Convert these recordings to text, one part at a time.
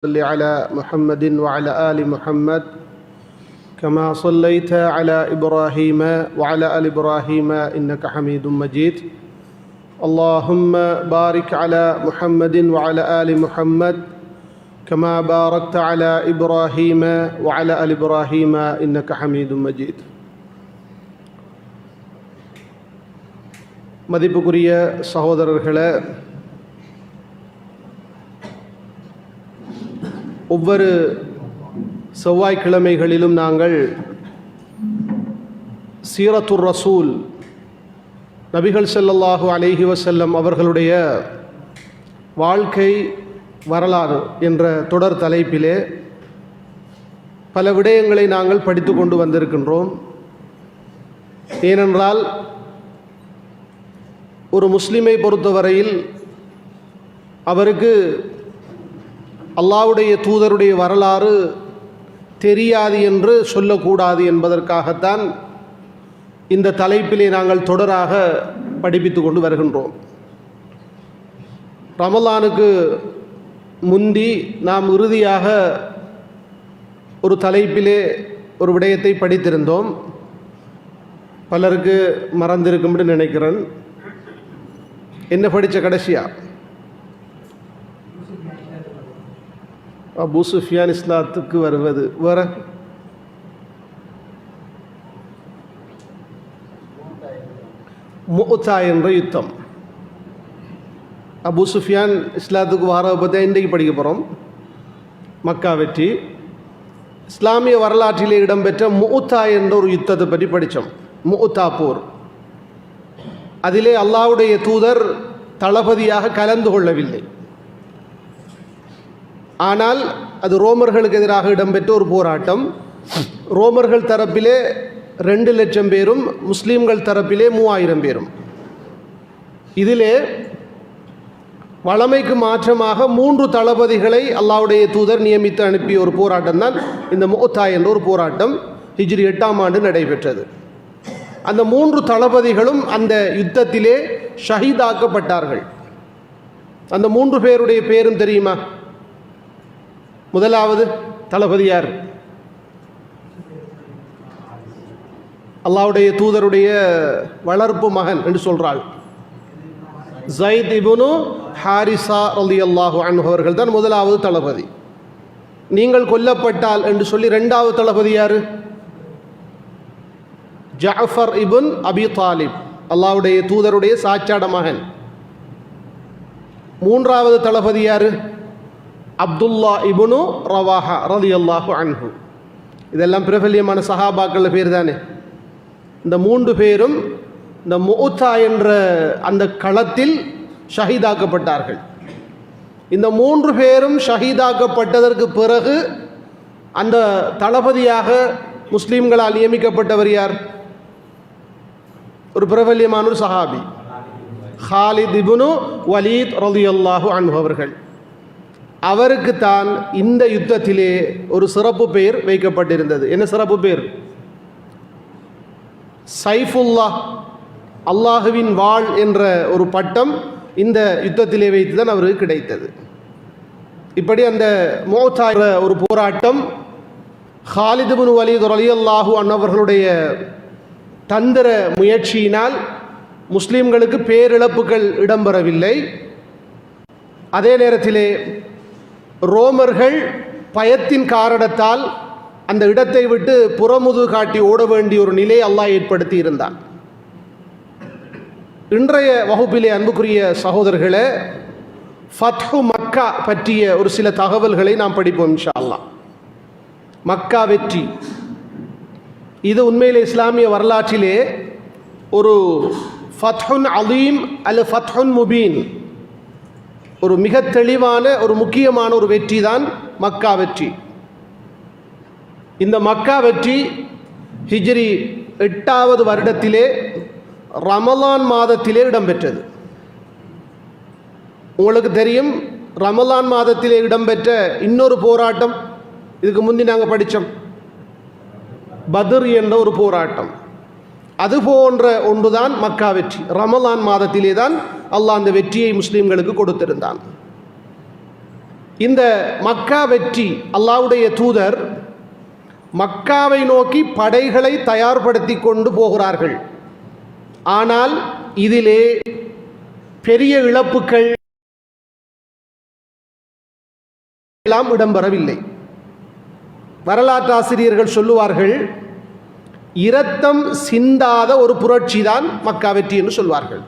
صل على محمد وعلى آل محمد كما صليت على إبراهيم وعلى آل إبراهيم إنك حميد مجيد اللهم بارك على محمد وعلى آل محمد كما باركت على إبراهيم وعلى آل إبراهيم إنك حميد مجيد. மதிப்புக்குரிய சகோதரர்களே, ஒவ்வொரு செவ்வாய்க்கிழமைகளிலும் நாங்கள் சீரத்துர் ரசூல் நபிகள் ஸல்லல்லாஹு அலைஹி வஸல்லம் அவர்களுடைய வாழ்க்கை வரலாறு என்ற தொடர் தலைப்பிலே பல விடயங்களை நாங்கள் படித்து கொண்டு வந்திருக்கின்றோம். ஏனென்றால் ஒரு முஸ்லிமை பொறுத்தவரையில் அவருக்கு அல்லாஹ்வுடைய தூதருடைய வரலாறு தெரியாது என்று சொல்லக்கூடாது என்பதற்காகத்தான் இந்த தலைப்பிலே நாங்கள் தொடராக படிப்பித்து கொண்டு வருகின்றோம். ரமலானுக்கு முந்தி நாம் இறுதியாக ஒரு தலைப்பிலே ஒரு விடயத்தை படித்திருந்தோம். பலருக்கு மறந்திருக்கும் என்று நினைக்கிறேன். என்ன படித்த கடைசியா? அபூ சுஃபியான் இஸ்லாத்துக்கு வருவது வேற முஅத்தா என்ற யுத்தம். அபூ சுஃபியான் இஸ்லாத்துக்கு வாரவை பற்றி இன்றைக்கு படிக்க போகிறோம். மக்கா வெற்றி. இஸ்லாமிய வரலாற்றிலே இடம்பெற்ற முஅத்தா என்ற ஒரு யுத்தத்தை பற்றி படித்தோம். முஅத்தா போர். அதிலே அல்லாஹ்வுடைய தூதர் தளபதியாக கலந்து கொள்ளவில்லை. ஆனால் அது ரோமர்களுக்கு எதிராக இடம்பெற்ற ஒரு போராட்டம். ரோமர்கள் தரப்பிலே 2,00,000 பேரும், முஸ்லீம்கள் தரப்பிலே 3,000 பேரும். இதிலே வழமைக்கு மாற்றமாக 3 தளபதிகளை அல்லாஹ்வுடைய தூதர் நியமித்து அனுப்பிய ஒரு போராட்டம் தான் இந்த முஅத்தா என்ற ஒரு போராட்டம். ஹிஜ்ரி 8ஆம் ஆண்டு நடைபெற்றது. அந்த 3 தளபதிகளும் அந்த யுத்தத்திலே ஷஹீதாக்கப்பட்டார்கள். அந்த 3 பேருடைய பேரும் தெரியுமா? முதலாவது தளபதி யார்? அல்லாஹ்வுடைய தூதருடைய வளர்ப்பு மகன் என்று சொல்றாள். ஸைத் இப்னு ஹாரிஸா ரலியல்லாஹு அன்ஹு அவர்கள் தான் முதலாவது தளபதி. நீங்கள் கொல்லப்பட்டால் என்று சொல்லி 2வது தளபதி யார்? ஜஅஃபர் இப்ன் அபி தாலிப், அல்லாஹ்வுடைய தூதருடைய சாச்சாட மகன். 3வது தளபதி யார்? அப்துல்லா இப்னு ரவாஹா ரலியல்லாஹு அன்ஹு. இதெல்லாம் பிரபல்யமான சஹாபாக்கள் பேர் தானே. இந்த 3 பேரும் இந்த முஅத்தா என்ற அந்த களத்தில் ஷஹீதாக்கப்பட்டார்கள். இந்த 3 பேரும் ஷஹீதாக்கப்பட்டதற்கு பிறகு அந்த தளபதியாக முஸ்லீம்களால் நியமிக்கப்பட்டவர் யார்? ஒரு பிரபல்யமான ஒரு சஹாபி, ஹாலித் இப்னு வலீத் ரலியல்லாஹு அன்ஹு அவர்கள். அவருக்கு தான் இந்த யுத்தத்திலே ஒரு சிறப்பு பெயர் வைக்கப்பட்டிருந்தது. என்ன சிறப்பு பெயர்? சைஃபுல்லாஹ், அல்லாஹுவின் வாள் என்ற ஒரு பட்டம் இந்த யுத்தத்திலே வைத்து தான் அவருக்கு கிடைத்தது. இப்படி அந்த முஅத்தா ஒரு போராட்டம் ஹாலித் இப்னு வலீத் ரலியல்லாஹு அன்ஹு அவர்களுடைய தந்திர முயற்சியினால் முஸ்லீம்களுக்கு பேரிழப்புகள் இடம்பெறவில்லை. அதே நேரத்திலே ரோமர்கள் பயத்தின் காரணத்தால் அந்த இடத்தை விட்டு புறமுது காட்டி ஓட வேண்டிய ஒரு நிலையை அல்லாஹ் ஏற்படுத்தி இருந்தான். இன்றைய வகுப்பிலே அன்புக்குரிய சகோதரர்களே, ஃபத்ஹு மக்கா பற்றிய ஒரு சில தகவல்களை நாம் படிப்போம் இன்ஷா அல்லாஹ். மக்கா வெற்றி இது உண்மையிலே இஸ்லாமிய வரலாற்றிலே ஒரு ஃபத்ஹுன் அலீம் அல்ல ஃபத்ஹுன் முபீன், ஒரு மிக தெளிவான ஒரு முக்கியமான ஒரு வெற்றி தான் மக்கா வெற்றி. இந்த மக்கா வெற்றி ஹிஜ்ரி 8வது வருடத்திலே ரமலான் மாதத்திலே இடம்பெற்றது. உங்களுக்கு தெரியும், ரமலான் மாதத்திலே இடம்பெற்ற இன்னொரு போராட்டம் இதுக்கு முந்தி நாங்கள் படித்தோம், பத்ர் என்ற ஒரு போராட்டம். அது போன்ற ஒன்றுதான் மக்கா வெற்றி. ரமலான் மாதத்திலே தான் அல்லாஹ் அந்த வெற்றியை முஸ்லீம்களுக்கு கொடுத்திருந்தான். இந்த மக்கா வெற்றி அல்லாஹ்வுடைய தூதர் மக்காவை நோக்கி படைகளை தயார்படுத்தி கொண்டு போகிறார்கள். ஆனால் இதிலே பெரிய இழப்புகள் எல்லாம் இடம்பெறவில்லை. வரலாற்று ஆசிரியர்கள் சொல்லுவார்கள், இரத்தம் சிந்தாத ஒரு புரட்சி தான் மக்கா வெற்றி என்று சொல்வார்கள்.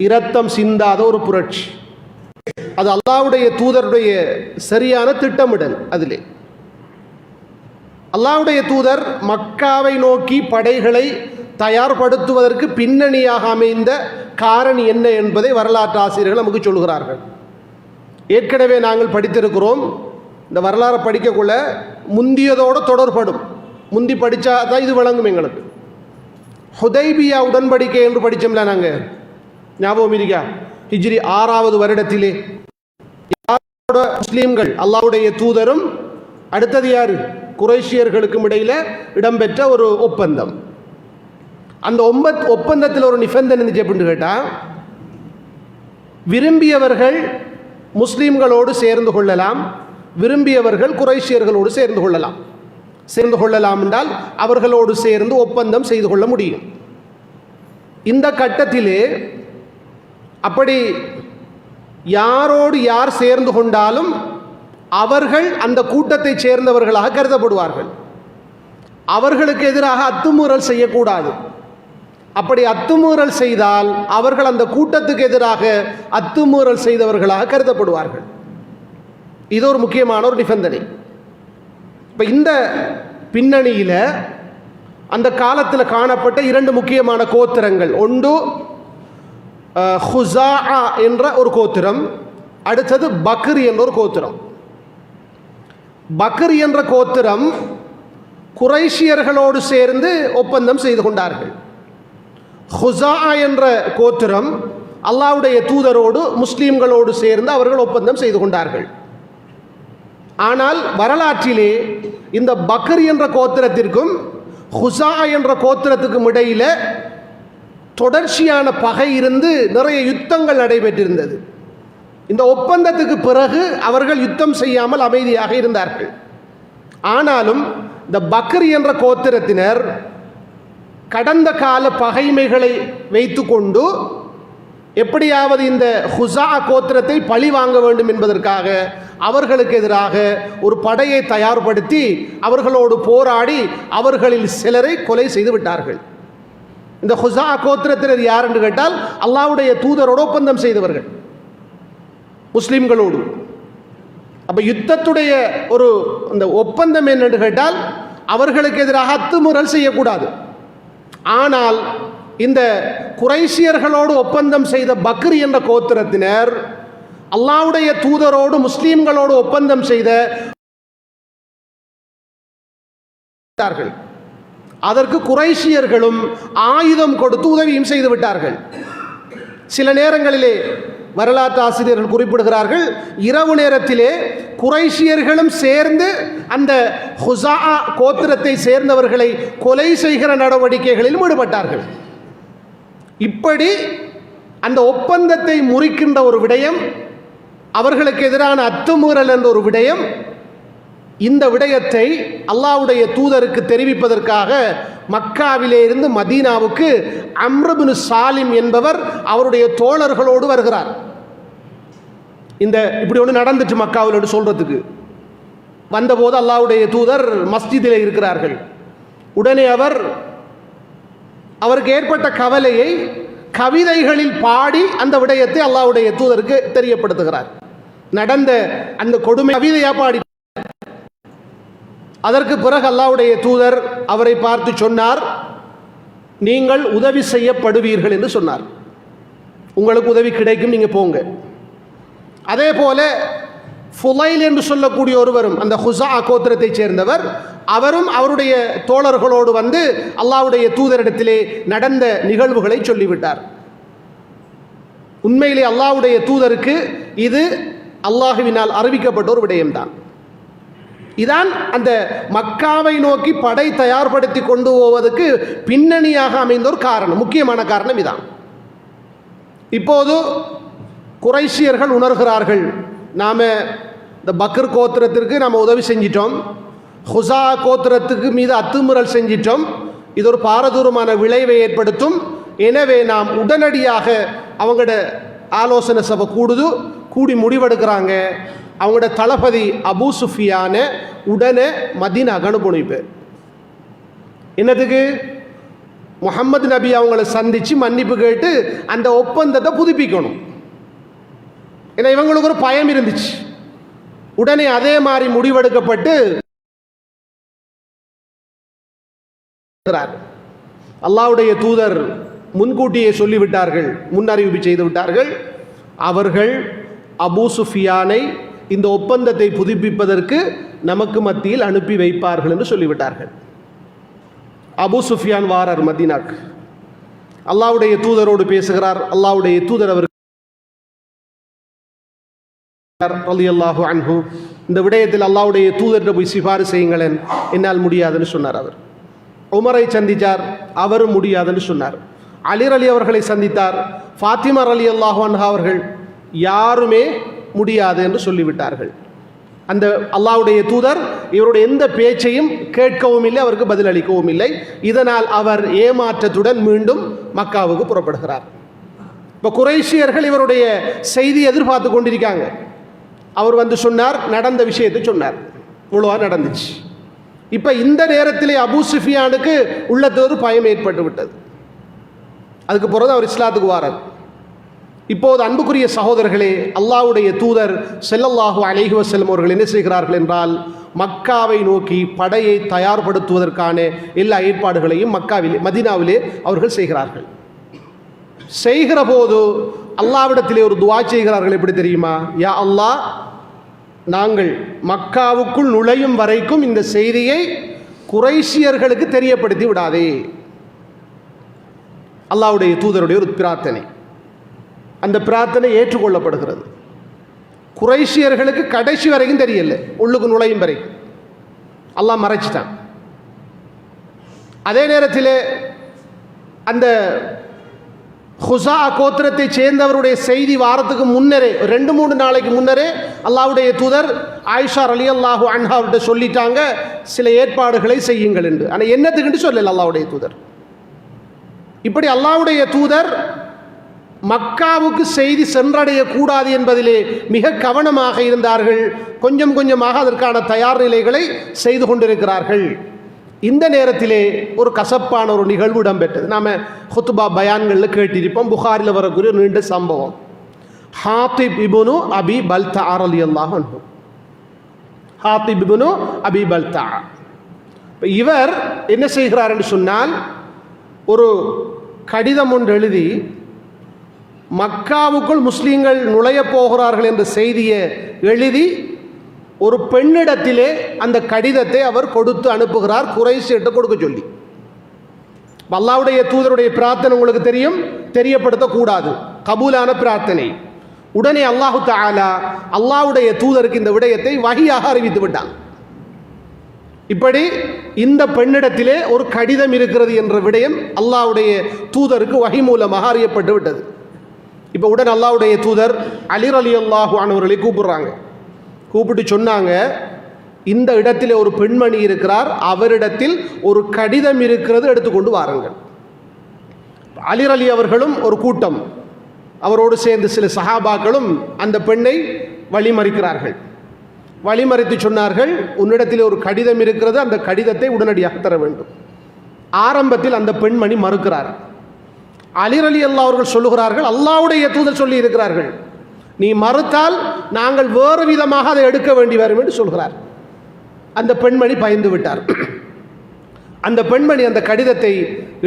இரத்தம் சிந்தாத ஒரு புரட்சி, அது அல்லாஹ்வுடைய தூதருடைய சரியான திட்டமிடல். அதிலே அல்லாஹ்வுடைய தூதர் மக்காவை நோக்கி படைகளை தயார்படுத்துவதற்கு பின்னணியாக அமைந்த காரணி என்ன என்பதை வரலாற்று ஆசிரியர்கள் நமக்கு சொல்கிறார்கள். ஏற்கனவே நாங்கள் படித்திருக்கிறோம். இந்த வரலாறு படிக்கக்குள்ள முந்தியதோடு தொடர்படும். முந்தி படித்தா தான் இது விளங்கும் எங்களுக்கு. ஹுதைபியா உடன்படிக்கை என்று படித்தோம்ல நாங்கள், ஞாபகம் இருக்கா? ஹிஜ்ரி 6வது வருடத்திலே முஸ்லீம்கள் அல்லாஹ்வுடைய தூதரும் அடுத்தது யாரு, குறைஷியர்களுக்கும் இடையில் இடம்பெற்ற ஒரு ஒப்பந்தம். அந்த ஒப்பந்தத்தில் ஒரு நிபந்தனை இருந்துச்சு. எப்படின்னு கேட்டால், விரும்பியவர்கள் முஸ்லீம்களோடு சேர்ந்து கொள்ளலாம், விரும்பியவர்கள் குறைஷியர்களோடு சேர்ந்து கொள்ளலாம். சேர்ந்து கொள்ளலாம் என்றால் அவர்களோடு சேர்ந்து ஒப்பந்தம் செய்து கொள்ள முடியும். இந்த கட்டத்திலே அப்படி யாரோடு யார் சேர்ந்து கொண்டாலும் அவர்கள் அந்த கூட்டத்தை சேர்ந்தவர்களாக கருதப்படுவார்கள். அவர்களுக்கு எதிராக அத்துமீறல் செய்யக்கூடாது. அப்படி அத்துமீறல் செய்தால் அவர்கள் அந்த கூட்டத்துக்கு எதிராக அத்துமீறல் செய்தவர்களாக கருதப்படுவார்கள். இது ஒரு முக்கியமான ஒரு நிபந்தனை. இப்போ இந்த பின்னணியில் அந்த காலத்தில் காணப்பட்ட 2 முக்கியமான கோத்திரங்கள், ஒன்று ஹுஸா என்ற ஒரு கோத்திரம், அடுத்தது பக்ர் என்ற ஒரு கோத்திரம். பக்ர் என்ற கோத்திரம் குறைஷியர்களோடு சேர்ந்து ஒப்பந்தம் செய்து கொண்டார்கள். ஹுஸா என்ற கோத்திரம் அல்லாஹ்வுடைய தூதரோடு முஸ்லீம்களோடு சேர்ந்து அவர்கள் ஒப்பந்தம் செய்து கொண்டார்கள். ஆனால் வரலாற்றிலே இந்த பக்ர் என்ற கோத்திரத்திற்கும் ஹுஸா என்ற கோத்திரத்துக்கும் இடையில் தொடர்ச்சியான பகை இருந்து நிறைய யுத்தங்கள் நடைபெற்றிருந்தது. இந்த ஒப்பந்தத்துக்கு பிறகு அவர்கள் யுத்தம் செய்யாமல் அமைதியாக இருந்தார்கள். ஆனாலும் இந்த பக்ர் என்ற கோத்திரத்தினர் கடந்த கால பகைமைகளை வைத்துக்கொண்டு எப்படியாவது இந்த ஹுஸா கோத்திரத்தை பழி வாங்க வேண்டும் என்பதற்காக அவர்களுக்கு எதிராக ஒரு படையை தயார்படுத்தி அவர்களோடு போராடி அவர்களில் சிலரை கொலை செய்து விட்டார்கள். இந்த ஹுஸா கோத்திரத்தினர் யார் என்று கேட்டால் அல்லாஹ்வுடைய தூதரோடு ஒப்பந்தம் செய்தவர்கள், முஸ்லிம்களோடு. அப்போ யுத்தத்துடைய ஒரு அந்த ஒப்பந்தம் என்னென்று கேட்டால் அவர்களுக்கு எதிராக அத்துமீறல் செய்யக்கூடாது. ஆனால் இந்த குறைஷியர்களோடு ஒப்பந்தம் செய்த பக்ர் என்ற கோத்திரத்தினர் அல்லாஹ்வுடைய தூதரோடு முஸ்லீம்களோடு ஒப்பந்தம் செய்த அதற்கு குறைஷியர்களும் ஆயுதம் கொடுத்து உதவியும் செய்து விட்டார்கள். சில நேரங்களிலே வரலாற்று ஆசிரியர்கள் குறிப்பிடுகிறார்கள், இரவு நேரத்திலே குறைஷியர்களும் சேர்ந்து அந்த ஹுஸா கோத்திரத்தை சேர்ந்தவர்களை கொலை செய்கிற நடவடிக்கைகளிலும் ஈடுபட்டார்கள். இப்படி அந்த ஒப்பந்தத்தை முறிக்கின்ற ஒரு விடயம், அவர்களுக்கு எதிரான அத்துமீறல் என்ற ஒரு விடயம், இந்த விடயத்தை அல்லாஹ்வுடைய தூதருக்கு தெரிவிப்பதற்காக மக்காவிலே இருந்து மதீனாவுக்கு அம்ர் பின் சாலிம் என்பவர் அவருடைய தோழர்களோடு வருகிறார். இந்த இப்படி ஒன்று நடந்துட்டு மக்காவில் சொல்றதுக்கு வந்தபோது அல்லாஹ்வுடைய தூதர் மஸ்ஜிதிலே இருக்கிறார்கள். உடனே அவருக்கு ஏற்பட்ட கவலையை கவிதைகளில் பாடி அந்த விடயத்தை அல்லாஹ்வுடைய தூதருக்கு தெரியப்படுத்துகிறார். நடந்த அந்த கொடுமை கவிதையா பாடி. அதற்கு பிறகு அல்லாஹ்வுடைய தூதர் அவரை பார்த்து சொன்னார், நீங்கள் உதவி செய்யப்படுவீர்கள் என்று சொன்னார். உங்களுக்கு உதவி கிடைக்கும், நீங்கள் போங்க. அதே போல ஃபுலைல் என்று சொல்லக்கூடிய ஒருவரும் அந்த ஹுஸா கோத்திரத்தை சேர்ந்தவர், அவரும் அவருடைய தோழர்களோடு வந்து அல்லாஹ்வுடைய தூதரிடத்திலே நடந்த நிகழ்வுகளை சொல்லிவிட்டார். உண்மையிலே அல்லாஹ்வுடைய தூதருக்கு இது அல்லாஹுவினால் அறிவிக்கப்பட்ட ஒரு விடயம்தான். இதான் அந்த மக்காவை நோக்கி படை தயார்படுத்தி கொண்டு போவதற்கு பின்னணியாக அமைந்த ஒரு காரணம், முக்கியமான காரணம் இதான். இப்போது குறைஷியர்கள் உணர்கிறார்கள், நாம் இந்த பக்கர் கோத்திரத்திற்கு நம்ம உதவி செஞ்சிட்டோம், ஹுசா கோத்திரத்துக்கு மீது அத்துமுறல் செஞ்சிட்டோம், இது ஒரு பாரதூரமான விளைவை ஏற்படுத்தும். எனவே நாம் உடனடியாக அவங்களோட ஆலோசனை சபை கூடி முடிவெடுக்கிறாங்க. அவங்களோட தளபதி அபூ சுஃபியான உடனே மதீனாக்கு அனுப்பணும். என்னதுக்கு? முஹம்மது நபி அவங்கள சந்தித்து மன்னிப்பு கேட்டு அந்த ஒப்பந்தத்தை புதுப்பிக்கணும். ஏன்னா இவங்களுக்கு ஒரு பயம் இருந்துச்சு. உடனே அதே மாதிரி முடிவெடுக்கப்பட்டு அல்லாஹ்வுடைய தூதர் முன்கூட்டியே சொல்லிவிட்டார்கள், முன்னறிவிப்பு செய்து விட்டார்கள். அவர்கள் அபூ சுஃபியானை இந்த ஒப்பந்தத்தை புதுப்பிப்பதற்கு நமக்கு மத்தியில் அனுப்பி வைப்பார்கள் என்று சொல்லிவிட்டார்கள். அபூ சுஃபியான் வாரார் மதீனாக்கு, அல்லாஹ்வுடைய தூதரோடு பேசுகிறார். அல்லாஹ்வுடைய தூதர் அவர் ரலியல்லாஹு அன்ஹு, இந்த விடயத்தில் அல்லாஹ்வுடைய தூதர்கிட்ட போய் சிபாரிசு செய்யுங்களேன், என்னால் முடியாதுன்னு சொன்னார். அவர் உமரை சந்தித்தார், அவரும் முடியாதுன்னு சொன்னார். அலி அலி அவர்களை சந்தித்தார், ஃபாத்திமா ரலியல்லாஹு அன்ஹா அவர்கள் யாருமே முடியாது என்று சொல்லிவிட்டார்கள். அந்த அல்லாஹ்வுடைய தூதர் இவருடைய எந்த பேச்சையும் கேட்கவும் இல்லை, அவருக்கு பதில் அளிக்கவும் இல்லை. இதனால் அவர் ஏமாற்றத்துடன் மீண்டும் மக்காவுக்கு புறப்படுகிறார். இப்போ குறைஷியர்கள் இவருடைய செய்தி எதிர்பார்த்து கொண்டிருக்காங்க. அவர் வந்து சொன்னார், நடந்த விஷயத்தை சொன்னார், இவ்வளவா நடந்துச்சு. இப்போ இந்த நேரத்திலே அபூ சுஃபியானுக்கு உள்ளத்தில் ஒரு பயம் ஏற்பட்டு விட்டது. அதுக்கு பிறகு அவர் இஸ்லாத்துக்கு வாரார். இப்போது அன்புக்குரிய சகோதரர்களே, அல்லாஹ்வுடைய தூதர் ஸல்லல்லாஹு அலைஹி வஸல்லம் அவர்கள் என்ன செய்கிறார்கள் என்றால், மக்காவை நோக்கி படையை தயார்படுத்துவதற்கான எல்லா ஏற்பாடுகளையும் மதீனாவிலே அவர்கள் செய்கிறார்கள். செய்கிற போது அல்லாஹ்விடத்திலே ஒரு துஆ செய்கிறார்கள். எப்படி தெரியுமா? யா அல்லாஹ், நாங்கள் மக்காவுக்குள் நுழையும் வரைக்கும் இந்த செய்தியை குறைஷியர்களுக்கு தெரியப்படுத்தி விடாதே. அல்லாஹ்வுடைய தூதருடைய ஒரு பிரார்த்தனை. அந்த பிரார்த்தனை ஏற்றுக்கொள்ளப்படுகிறது. குறைஷியர்களுக்கு கடைசி வரைக்கும் தெரியல, உள்ளுக்கு நுழையும் வரைக்கும் அல்லாஹ் மறைச்சிட்டான். அதே நேரத்தில் அந்த ஹுசா கோத்திரத்தை சேர்ந்தவருடைய செய்தி வாரத்துக்கு முன்னரே, 2-3 நாளைக்கு முன்னரே அல்லாஹ்வுடைய தூதர் ஆயிஷா ரலியல்லாஹு அன்ஹா அவர்கிட்ட சொல்லிட்டாங்க, சில ஏற்பாடுகளை செய்யுங்கள் என்று. ஆனால் என்னத்துக்குன்னு சொல்லல அல்லாஹ்வுடைய தூதர். இப்படி அல்லாஹ்வுடைய தூதர் மக்காவுக்கு செய்தி சென்றடையக்கூடாது என்பதிலே மிக கவனமாக இருந்தார்கள். கொஞ்சம் கொஞ்சமாக அதற்கான தயார் நிலைகளை செய்து கொண்டிருக்கிறார்கள். இந்த நேரத்திலே ஒரு கசப்பான ஒரு நிகழ்வு இடம்பெற்றது. நாம் ஹுத்பா பயான்களில் கேட்டிருப்போம். புகாரில் வரக்கூடிய நீண்ட சம்பவம். ஹாத்திப் இப்னு அபி பல்தா ரலியல்லாஹு அன்ஹு. ஹாத்திப் இப்னு அபி பல்தா இவர் என்ன செய்கிறார் என்று சொன்னால், ஒரு கடிதம் ஒன்று எழுதி மக்காவுக்குள் முஸ்லீம்கள் நுழைய போகிறார்கள் என்ற செய்தியை எழுதி ஒரு பெண்ணிடத்திலே அந்த கடிதத்தை அவர் கொடுத்து அனுப்புகிறார், குறைஷியிட்ட கொடுக்க சொல்லி. அல்லாஹ்வுடைய தூதருடைய பிரார்த்தனை உங்களுக்கு தெரியும், தெரியப்படுத்தக்கூடாது, கபூலான பிரார்த்தனை. உடனே அல்லாஹு தஆலா அல்லாஹ்வுடைய தூதருக்கு இந்த விடயத்தை வஹியாக அறிவித்து விட்டான். இப்படி இந்த பெண்ணிடத்திலே ஒரு கடிதம் இருக்கிறது என்ற விடயம் அல்லாஹ்வுடைய தூதருக்கு வஹி மூலமாக அறியப்பட்டு விட்டது. இப்போ உடனே அல்லாஹ்வுடைய தூதர் அலி ரலியல்லாஹு அன்ஹு அவர்களை கூப்பிடுறாங்க. கூப்பிட்டு சொன்னாங்க, இந்த இடத்திலே ஒரு பெண்மணி இருக்கிறார், அவரிடத்தில் ஒரு கடிதம் இருக்கிறது, எடுத்துக்கொண்டு வாருங்கள். அலி அலி அவர்களும் ஒரு கூட்டம், அவரோடு சேர்ந்து சில சஹாபாக்களும் அந்த பெண்ணை வழிமறிக்கிறார்கள். வழிமறித்து சொன்னார்கள், உன்னிடத்தில் ஒரு கடிதம் இருக்கிறது, அந்த கடிதத்தை உடனடியாக தர வேண்டும். ஆரம்பத்தில் அந்த பெண்மணி மறுக்கிறார். அலி ரலியல்லாஹு அவர்கள் சொல்லுகிறார்கள், அல்லாஹ்வுடைய தூதர் சொல்லி இருக்கிறார்கள், நீ மறுத்தால் நாங்கள் வேறு விதமாக அதை எடுக்க வேண்டி வரும் என்று சொல்கிறார். அந்த பெண்மணி பயந்து விட்டார். அந்த பெண்மணி அந்த கடிதத்தை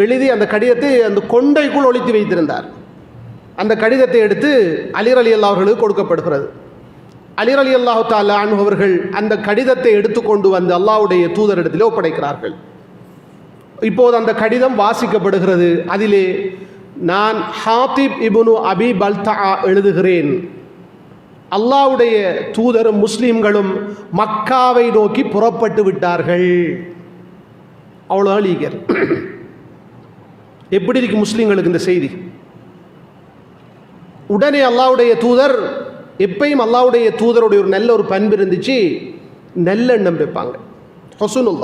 எழுதி அந்த கடிதத்தை அந்த கொண்டைக்குள் ஒளித்து வைத்திருந்தார். அந்த கடிதத்தை எடுத்து அலி ரலியல்லாஹு அவர்களுக்கு கொடுக்கப்படுகிறது. அலி ரலியல்லாஹு தஆலா அன்ஹு அவர்கள் அந்த கடிதத்தை எடுத்துக்கொண்டு வந்து அல்லாஹ்வுடைய தூதரிடத்தில் ஒப்படைக்கிறார்கள். இப்போது அந்த கடிதம் வாசிக்கப்படுகிறது. அதிலே, நான் ஹாத்திப் இப்னு அபி பல்தா எழுதுகிறேன், அல்லாஹ்வுடைய தூதரும் முஸ்லிம்களும் மக்காவை நோக்கி புறப்பட்டு விட்டார்கள். அவ்வளோதான் லீகர். எப்படி இருக்கு முஸ்லிம்களுக்கு இந்த செய்தி? உடனே அல்லாஹ்வுடைய தூதர் எப்பயும் அல்லாஹ்வுடைய தூதருடைய ஒரு நல்ல ஒரு பண்பு இருந்துச்சு, நல்லெண்ணம் வைப்பாங்க. ஹுஸ்னுல்.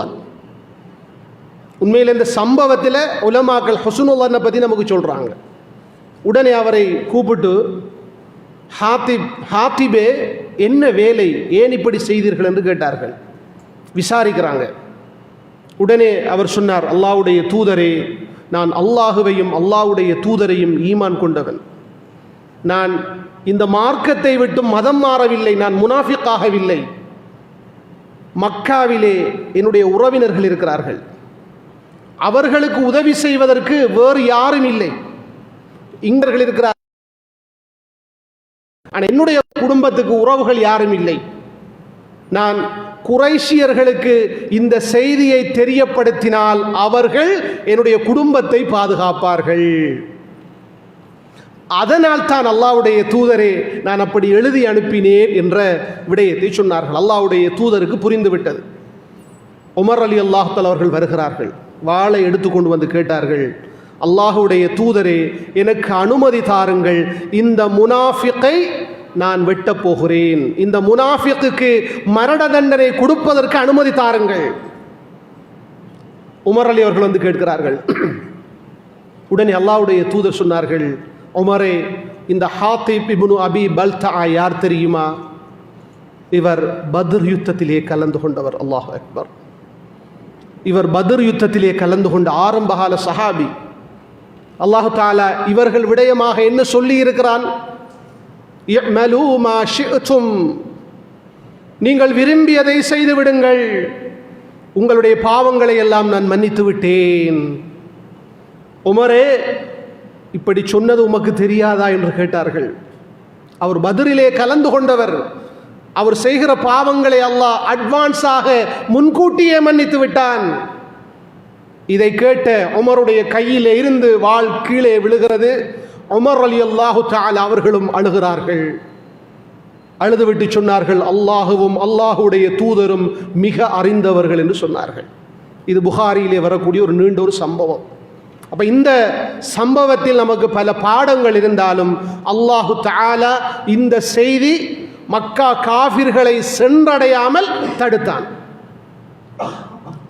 உண்மையில் இந்த சம்பவத்தில் உலமாக்கள் ஹுஸ்னுல் பற்றி நமக்கு சொல்கிறாங்க. உடனே அவரை கூப்பிட்டு, ஹாத்திபே என்ன வேலை, ஏன் இப்படி செய்தீர்கள் என்று கேட்டார்கள். விசாரிக்கிறாங்க. உடனே அவர் சொன்னார், அல்லாஹ்வுடைய தூதரே, நான் அல்லாஹுவையும் அல்லாஹ்வுடைய தூதரையும் ஈமான் கொண்டவன். நான் இந்த மார்க்கத்தை விட்டு மதம் மாறவில்லை, நான் முனாஃபிக்காகவில்லை. மக்காவிலே என்னுடைய உறவினர்கள் இருக்கிறார்கள், அவர்களுக்கு உதவி செய்வதற்கு வேறு யாரும் இல்லை. இங்கர்கள் இருக்கிறார், ஆனால் என்னுடைய குடும்பத்துக்கு உறவுகள் யாரும் இல்லை. நான் குறைஷியர்களுக்கு இந்த செய்தியை தெரியப்படுத்தினால் அவர்கள் என்னுடைய குடும்பத்தை பாதுகாப்பார்கள். அதனால் தான் அல்லாஹ்வுடைய தூதரே நான் அப்படி எழுதி அனுப்பினேன் என்ற விடயத்தை சொன்னார்கள். அல்லாஹ்வுடைய தூதருக்கு புரிந்துவிட்டது. உமர் அலி அல்லாஹ் அவர்கள் வருகிறார்கள், வாளை எடுத்துக்கொண்டு வந்து கேட்டார்கள், அல்லாஹ்வுடைய தூதரே, எனக்கு அனுமதி தாருங்கள், இந்த முனாஃபிக்கை நான் வெட்டப் போகிறேன், இந்த முனாஃபிக்குக்கு மரண தண்டனை கொடுப்பதற்கு அனுமதி தாருங்கள். உமர் அலி அவர்கள் வந்து கேட்கிறார்கள். உடனே அல்லாஹ்வுடைய தூதர் சொன்னார்கள், உமரே, இந்த ஹாத்திப் இப்னு அபி பல்தா யார் தெரியுமா? இவர் பத்ர் யுத்தத்திலே கலந்து கொண்டவர். அல்லாஹ் அக்பர். இவர் பத்ர் யுத்தத்திலே கலந்து கொண்ட ஆரம்பகால சஹாபி. அல்லாஹு தஆலா இவர்கள் விடயமாக என்ன சொல்லி இருக்கிறான்? இஅமலூ மா ஷிஅ்தும், நீங்கள் விரும்பியதை செய்து விடுங்கள், உங்களுடைய பாவங்களை எல்லாம் நான் மன்னித்து விட்டேன். உமரே, இப்படி சொன்னது உமக்கு தெரியாதா என்று கேட்டார்கள். அவர் பத்ரிலே கலந்து கொண்டவர், அவர் செய்கிற பாவங்களை அல்லாஹ் அட்வான்ஸாக முன்கூட்டியே மன்னித்து விட்டான். இதை கேட்ட உமருடைய கையிலே இருந்து வாள் கீழே விழுகிறது. உமர் ரலியல்லாஹு தஆலா அவர்களும் அழுகிறார்கள். அழுதுவிட்டு சொன்னார்கள், அல்லாஹுவும் அல்லாஹுடைய தூதரும் மிக அறிந்தவர்கள் என்று சொன்னார்கள். இது புகாரியிலே வரக்கூடிய ஒரு நீண்ட ஒரு சம்பவம். அப்போ இந்த சம்பவத்தில் நமக்கு பல பாடங்கள் இருந்தாலும் அல்லாஹு தஆலா இந்த செய்தி மக்கா காஃபிர்களை சென்றடையாமல் தடுத்தான்.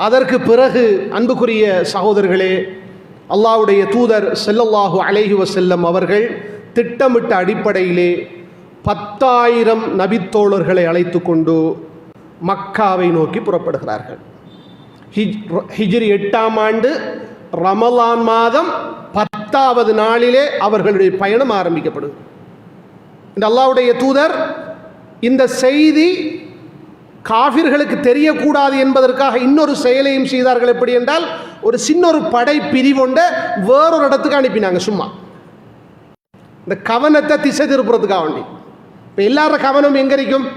அதற்கு பிறகு அன்புக்குரிய சகோதரர்களே, அல்லாஹ்வுடைய தூதர் ஸல்லல்லாஹு அலைஹி வஸல்லம் அவர்கள் திட்டமிட்ட அடிப்படையிலே 10,000 நபித்தோழர்களை அழைத்து கொண்டு மக்காவை நோக்கி புறப்படுகிறார்கள். ஹிஜ்ரி 8ஆம் ஆண்டு ரமலான் மாதம் 10வது நாளிலே அவர்களுடைய பயணம் ஆரம்பிக்கப்படுது. இந்த அல்லாஹ்வுடைய தூதர் இந்த செய்தி காஃபிர்களுக்கு தெரியக்கூடாது என்பதற்காக இன்னொரு செயலையும் செய்தார்கள். எப்படி என்றால், ஒரு சின்ன ஒரு படை பிரிவொண்ட வேறொரு இடத்துக்கு அனுப்பினாங்க. சும்மா இந்த கவனத்தை திசை திருப்புறதுக்காக வேண்டி. இப்போ எல்லார கவனம் எங்கே இருக்கும்?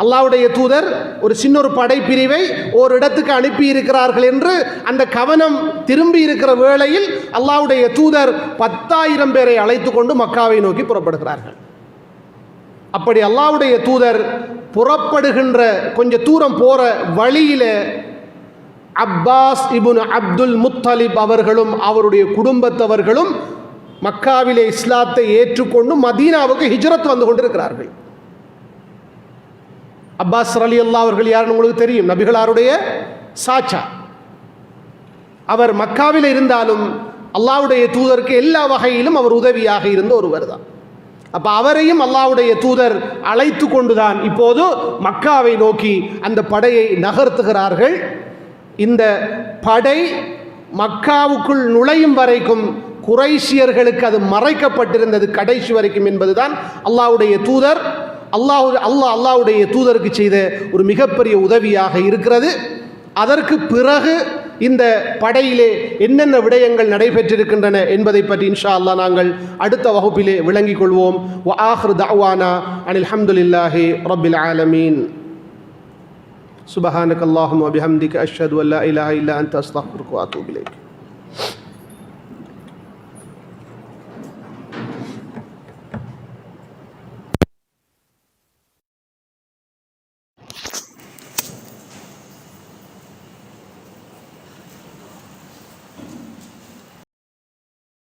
அல்லாஹ்வுடைய தூதர் ஒரு சின்ன ஒரு படைப்பிரிவை ஒரு இடத்துக்கு அனுப்பி இருக்கிறார்கள் என்று அந்த கவனம் திரும்பி இருக்கிற வேளையில் அல்லாஹ்வுடைய தூதர் 10,000 பேரை அழைத்து கொண்டு மக்காவை நோக்கி புறப்படுகிறார்கள். அப்படி அல்லாஹ்வுடைய தூதர் புறப்படுகின்ற கொஞ்ச தூரம் போற வழியில அப்பாஸ் இப்னு அப்துல் முத்தலிப் அவர்களும் அவருடைய குடும்பத்தவர்களும் மக்காவிலே இஸ்லாத்தை ஏற்றுக்கொண்டு மதீனாவுக்கு ஹிஜ்ரத் வந்து கொண்டிருக்கிறார்கள். அப்பாஸ் ரலியல்லாஹு அவர்கள் யாருன்னு உங்களுக்கு தெரியும், நபிகளாருடைய சாச்சா. அவர் மக்காவில் இருந்தாலும் அல்லாஹ்வுடைய தூதருக்கு எல்லா வகையிலும் அவர் உதவியாக இருந்த ஒருவர் தான். அப்போ அவரையும் அல்லாஹ்வுடைய தூதர் அழைத்து கொண்டுதான் இப்போது மக்காவை நோக்கி அந்த படையை நகர்த்துகிறார்கள். இந்த படை மக்காவுக்குள் நுழையும் வரைக்கும் குறைஷியர்களுக்கு அது மறைக்கப்பட்டிருந்தது கடைசி வரைக்கும் என்பதுதான் அல்லாஹ்வுடைய தூதர் அல்லாஹ்வுடைய தூதருக்கு செய்த ஒரு மிகப்பெரிய உதவியாக இருக்கிறது. அதற்கு பிறகு இந்த படையிலே என்னென்ன விடயங்கள் நடைபெற்றிருக்கின்றன என்பதை பற்றி இன்ஷா அல்லாஹ் நாங்கள் அடுத்த வகுப்பிலே விளங்கிக் கொள்வோம். வ ஆஹிரு தஅவானா அனில் ஹம்துலில்லாஹி ரப்பில் ஆலமீன். சுப்ஹானக அல்லாஹும்ம வ பிஹம்திக அஷ்ஹது அன் லா இலாஹா இல்லா அன்த அஸ்தக்ஃபிருக வ அத்தூபு இலைக்.